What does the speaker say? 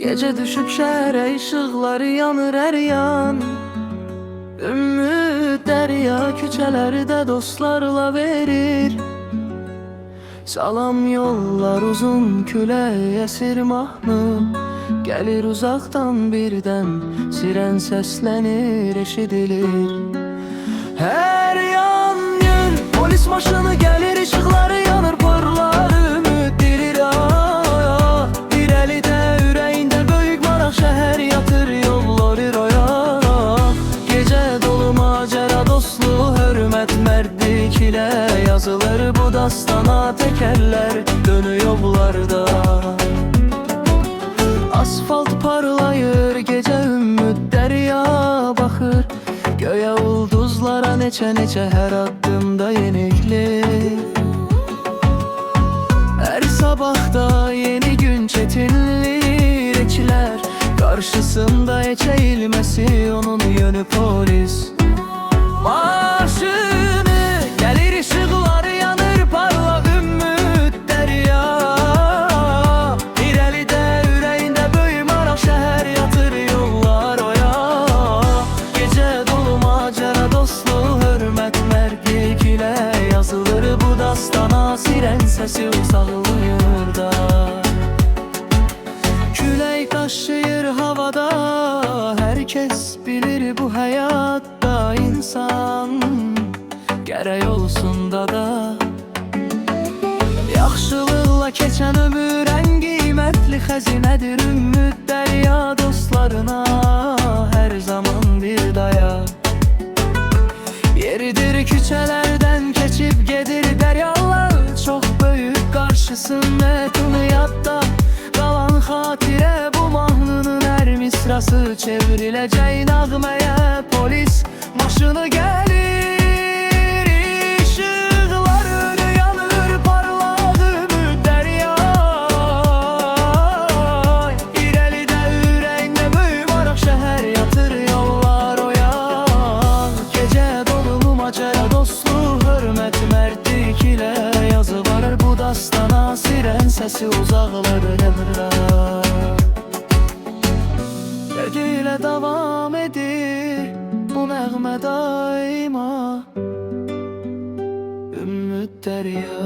Gece düşüp şehre ışıkları yanır her yan. Ümmü derya küçelerde dostlarla verir. Salam yollar uzun küle esir mahnı. Gelir uzaktan birden siren seslenir eşidilir. Her yan yer polis maşını gelir, ışıkları yanır, parlar ümit dilir. Bir eli de yüreğinde büyük marak, şehir yatır yolları roya. Gece dolu macera, dostluğu, hürmet, mertlik ile yazılır bu dastana. Tekerler dönüyor yollarda, asfalt parlayır, gece ümmüt derya bakır. Göğe ulduzlara neçe neçe, her adımda yeniklik. Her sabahta yeni gün çetinlik ekler. Karşısında hiç eğilmesi, onun yönü polis. Maşını gelir, ışıklar yanır, parla ümmüt derya. Bir eli de yüreğinde büyü marak, şehir yatır yollar oya. Gece dolu macera, dostluğu, hürmet, mertlik ile yazılır bu dastana. Siren sesi uzaklığı da, küley taşıyır havada. Herkes bilir bu hayatta insan gerek olsun da. Yaxşılıqla keçən ömür ən qiymətli xəzinədir. Ümmüt derya dostlarına her zaman bir daya. Yeridir küçələrdən keçip gedir deryalar. Çok büyük karşısında tunuyatda kalan hatire, bu mahnının her misrası çevrileceği nağmeye. Polis maşını gelir, ışıklar önü yanır, parlak ümit derya. Bir eli de yüreğinde büyü marak, şehir yatır yollar oya. Gece dolu macera, dostluğu, hürmet, mertlik ile yazılır bu dastana. Siren sesi uzaklarda yanırlar. Geceyle devam edir bu nəğmə daima. Ümmüt derya.